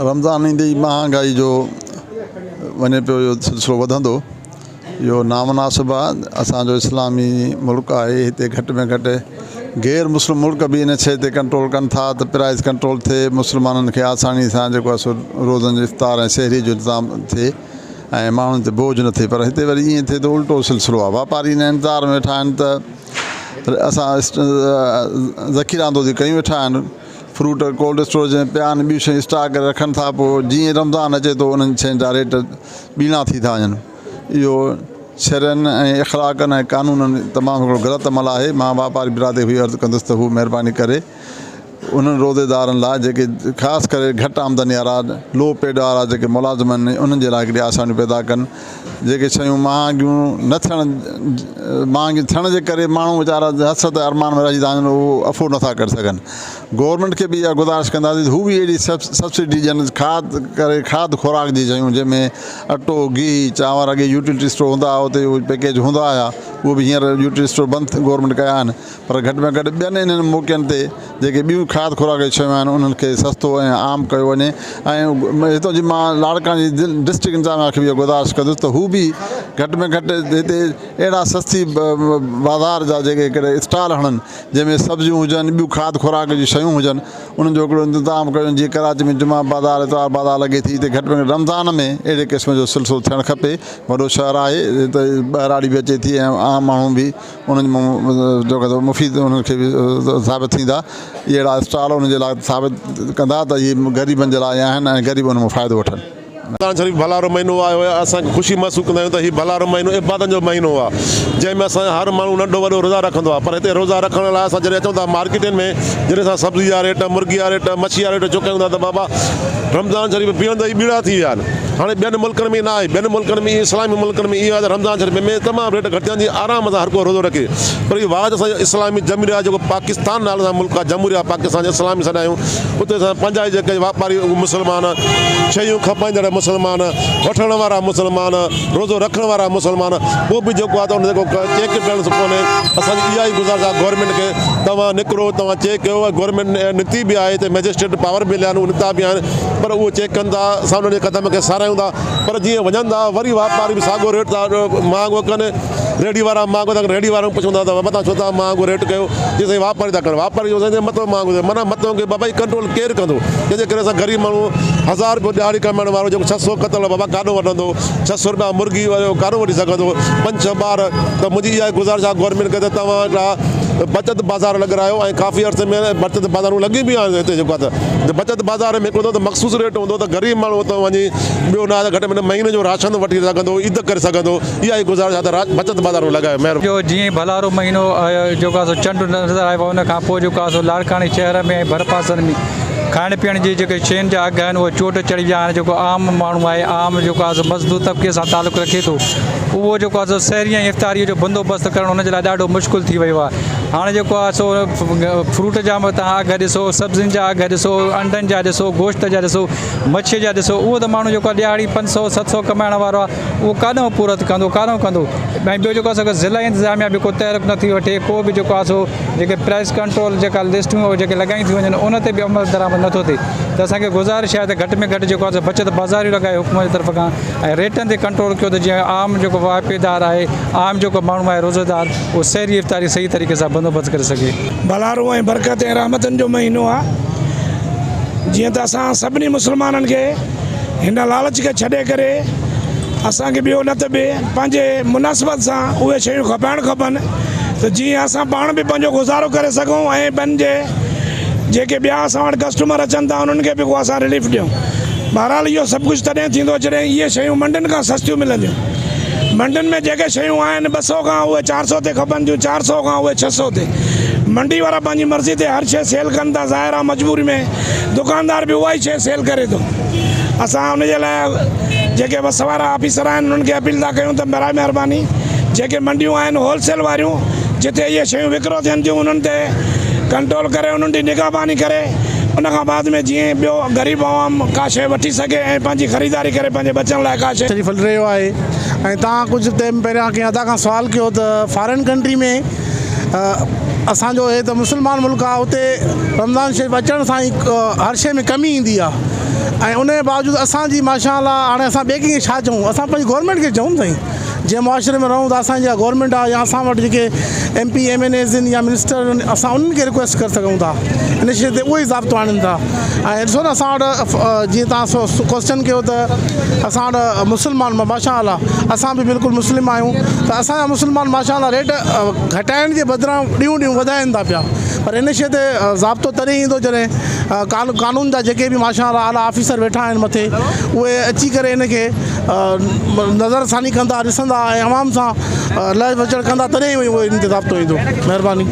रमज़ान ईंदे ई महांगाई जो वञे पियो इहो सिलसिलो वधंदो। इहो नामुनासिबु आहे। असांजो इस्लामी मुल्क आहे, हिते घटि में घटि गैर मुस्लिम मुल्क बि इन शइ ते कंट्रोल कनि था त प्राइस कंट्रोल थिए, मुस्लमाननि खे आसानी सां जेको आहे सो रोज़नि जो इफ़्तार ऐं सहरी जो इंतिज़ाम थिए ऐं माण्हुनि ते बोझ न थिए। पर हिते वरी ईअं थिए त उल्टो सिलसिलो आहे। वापारी हिन इंतज़ार में वेठा आहिनि त असां ज़ख़ीरांदोज़ी कयूं वेठा आहिनि, फ्रूट कोल्ड स्टोरेज में पिया आहिनि, ॿियूं शयूं स्टॉक करे रखनि था, पोइ जीअं रमज़ान अचे थो उन्हनि शयुनि जा रेट ॿीणा थी था वञनि। इहो शरअनि ऐं इख़लाक़नि ऐं कानूननि तमामु हिकिड़ो ग़लति अमल आहे। मां वापारी बिरादरी बि अर्ज़ु कंदुसि त हू महिरबानी करे उन्हनि रोज़ेदारनि लाइ जेके ख़ासि करे घटि आमदनी वारा लो पेड वारा जेके मुलाज़िम आहिनि उन्हनि जे लाइ हिकिड़ी आसानी पैदा कनि। जेके शयूं महांगियूं न महांगियूं थियण जे करे माण्हू वीचारा हसरत अरमान में रही था वञनि, उहो अफोर्ड नथा करे सघनि। गवर्नमेंट खे बि इहा गुज़ारिश कंदासीं हू बि अहिड़ी सब्सिडी ॾियनि खाद खुराक जी शयूं जंहिंमें अटो गिहु चांवर अॻे यूटिलिटी स्टोर हूंदा हुआ, उते उहे पैकेज हूंदा हुआ, उहे बि हींअर यूटिलिटी स्टोर बंदि गवर्नमेंट कया आहिनि। पर घटि में घटि ॿियनि इन्हनि मौक़नि ते जेके ॿियूं खाद खुराक जी शयूं आहिनि उन्हनि खे सस्तो ऐं आम कयो वञे। ऐं हितां जी मां लाड़कानी जी डिस्ट्रिक्ट इंतज़ामिया खे बि इहा गुज़ारिश कंदुसि त हू बि घटि में घटि हिते अहिड़ा सस्ती बाज़ार जा जेके हिकिड़े स्टॉल हणनि जंहिंमें सब्जियूं हुजनि, ॿियूं खाद खुराक जी शयूं हुजनि, उन्हनि जो हिकिड़ो इंतिज़ाम कयो। जीअं कराची में जुमा बाज़ार इतवार बाज़ार लॻे थी, हिते घटि में घटि रमज़ान में अहिड़े क़िस्म जो सिलसिलो थियणु खपे। वॾो शहर आहे, हिते ॿाहिराड़ी बि अचे थी ऐं आम माण्हू बि उन्हनि जो मुफ़ीद उन्हनि खे बि साबित थींदा। इहे अहिड़ा स्टॉल उन्हनि जे लाइ साबित कंदा त इहे ग़रीबनि जे लाइ आहिनि ऐं ग़रीब उन मां फ़ाइदो वठनि। रमज़ान शरीफ़ भलारो महीनो आयो आहे। असांखे ख़ुशी महसूसु कंदा आहियूं त हीउ भलारो महीनो इबादतनि जो महीनो आहे, जंहिंमें असां हर माण्हू नंढो वॾो रोज़ा रखंदो आहे। पर हिते रोज़ा रखण लाइ असां जॾहिं अचूं था मार्केटनि में, जॾहिं असां सब्ज़ी जा रेट, मुर्गी जा रेट, मच्छी जा रेट चुकायूं था त बाबा रमज़ान शरीफ़ पीअंदे ई ॿीड़ा थी विया आहिनि। हाणे ॿियनि मुल्कनि में न आहे, ॿियनि मुल्कनि में इस्लामी मुल्कनि में इहो आहे त रमज़ान शरीफ़ में तमामु रेट घटि थी आराम सां हर को रोज़ो रखे। पर इहो वाज असांजो इस्लामी जमूरिया जेको पाकिस्तान नाले सां मुल्क आहे, जमूरिया पाकिस्तान इस्लामी सॾायूं, उते असां पंहिंजा जेके वापारी मुस्लमान, शयूं खपाईंदड़ मुस्लमान, वठण वारा मुस्लमान, रोज़ो रखण वारा मुस्लमान, उहो बि जेको आहे त उन जेको चेक करणु कोन्हे। असांजी इहा ई गुज़ारिश आहे गवर्नमेंट खे, तव्हां निकिरो, तव्हां चेक कयो। गवर्नमेंट नीति बि आहे हिते, मैजिस्ट्रेट पावर बि मिलिया आहिनि, निता बि आहिनि, पर उहो चेक कनि था। असां उन्हनि जे क़दम खे सारायूं था। पर जीअं वञनि था वरी वापारी बि साॻियो रेट था महांगो कनि। रेडी वारा महांगो था कनि, रेडी वारनि पुछंदा त मथां छो था महांगो रेट कयो, जीअं साईं वापारी था कनि। वापारी जो मथो महांगो थिए, माना मथो खे बाबा कंट्रोल केरु कंदो? जंहिंजे करे असां ग़रीब माण्हू 1000 रुपयो ॾियारी कमाइण वारो जेको 600 कतल बाबा काॾो वठंदो, 600 रुपया मुर्गी वारो काॾो वठी सघंदो, 5-6 ॿार। त मुंहिंजी इहा गुज़ारिश आहे गवर्नमेंट खे त तव्हां हिकिड़ा बचत बाज़ार लॻायो ऐं काफ़ी अर्से में बचत बाज़ारूं लॻी बि आहिनि हिते। जेको आहे त बचत बाज़ार में हिकिड़ो त मख़सूस रेट हूंदो त ग़रीब माण्हू उतां वञी ॿियो न घटि में घटि महीने जो राशन वठी सघंदो, ईद करे सघंदो। इहा ई गुज़ारिश आहे त बचत बाज़ारूं लॻायो। महिरबानी। जीअं भलारो महीनो जेको आहे चंड नज़र आयो, उन खां पोइ जेको आहे लाड़कानी शहर में भरपासनि में खाइण पीअण जी जेके शयुनि जा अघ आहिनि उहे चोट चढ़ी विया आहिनि। जेको आम माण्हू आहे, आम जेको आहे मज़दूर तबिके सां तालुक़ु रखे थो, उहो जेको आहे सहरी ऐं इफ़्तारीअ जो बंदोबस्तु करणु हुनजे लाइ ॾाढो मुश्किल थी वियो आहे। हाणे जेको आहे सो फ्रूट जा तव्हां अघ ॾिसो, सब्ज़ियुनि जा अघ ॾिसो, अंडनि जा ॾिसो, गोश्त जा ॾिसो, मच्छीअ जा ॾिसो, उहो त माण्हू जेको आहे ॾियारी 500-700 कमाइण वारो आहे, उहो काॾों पूरत कंदो, काॾों कंदो। ऐं ॿियो जेको आहे ज़िला इंतिज़ामिया बि को तहरीक नथी वठे, को बि जेको आहे सो जेके प्राइस कंट्रोल जेका लिस्टूं जेके लॻाई थी वञनि उन ते बि अमल दरामद नथो थिए। त असांखे गुज़ारिश आहे त घटि में घटि जेको आहे बचत बाज़ारी लॻाए हुकूमत जी तरफ़ खां, ऐं रेटनि ते कंट्रोल कयो त जीअं आम जेको वाइपेदार आहे, आम जेको माण्हू आहे रोज़ेदार, उहो सहरी इफ़्तारी सही तरीक़े सां बंदोबस्तु करे सघे। भलारो ऐं बरकत ऐं रहमतनि जो महीनो आहे। जीअं त असां सभिनी मुस्लमाननि खे हिन लालच खे छॾे करे असांखे ॿियो न त ॿिए पंहिंजे मुनासिबत सां उहे शयूं खपाइणु खपनि, त जीअं असां पाण बि पंहिंजो गुज़ारो करे सघूं ऐं ॿियनि जे जेके ॿिया असां वटि कस्टमर अचनि था उन्हनि खे बि को असां रिलीफ ॾियूं। बहरहाल इहो सभु कुझु तॾहिं थींदो जॾहिं इहे शयूं मंडियुनि खां सस्तियूं मिलंदियूं। मंडियुनि में जेके शयूं आहिनि 200 खां उहे 400 ते खपनि थियूं, 400 खां उहे 600 ते। मंडी वारा पंहिंजी मर्ज़ी ते हर शइ सेल कनि था। ज़ाहिर आहे मजबूरी में दुकानदार बि उहा ई शइ सेल करे थो। असां उनजे लाइ जेके बस वारा ऑफिसर आहिनि उन्हनि खे अपील था कयूं त बराए महिरबानी जेके मंडियूं आहिनि होलसेल वारियूं, जिते इहे शयूं विकिरो थियनि थियूं, उन्हनि ते कंट्रोल करे, उन्हनि जी निगहबानी करे, उन खां बाद में जीअं ॿियो ग़रीब आवाम का शइ वठी सघे ऐं पंहिंजी ख़रीदारी करे पंहिंजे बचण लाइ का शइ शरीफ़ हली रहियो आहे। ऐं तव्हां कुझु टाइम पहिरियां कंहिं अदा खां सुवाल कयो त फॉरेन कंट्री में असांजो हे त मुस्लमान मुल्क आहे, उते रमज़ान शरीफ़ अचण सां ई हर शइ में कमी ईंदी आहे ऐं उन जे बावजूदि असांजी माशाअल्लाह हाणे असां ॿिए कंहिंखे छा चऊं, असां पंहिंजी गवर्नमेंट खे चऊं साईं। जंहिं मुआशिरे में रहूं था असांजी गवर्नमेंट आहे या असां वटि जेके MP MNAs आहिनि या मिनिस्टर आहिनि, असां उन्हनि खे रिक्वेस्ट करे सघूं था, इन शइ ते उहो ई ज़ाब्तो आणनि था। ऐं ॾिसो न असां वटि जीअं तव्हां क्वेश्चन कयो त असां वटि मुस्लमान माशाअल्लाह असां बि बिल्कुलु मुस्लिम आहियूं, त असांजा मुस्लमान माशाअल्लाह रेट घटाइण जे बदिरां ॾींहों ॾींहुं वधाइनि था पिया, पर इन शइ ते ज़ाब्तो तॾहिं ईंदो जॾहिं कानून जा जेके बि माशाअल्लाह आला ऑफिसर वेठा आहिनि मथे, उहे अची करे इन खे नज़रसानी कंदा, ॾिसंदा ऐं आवाम सां लह वचड़ कंदा, तॾहिं ई उहो इन ते ज़ाब्तो ईंदो। महिरबानी।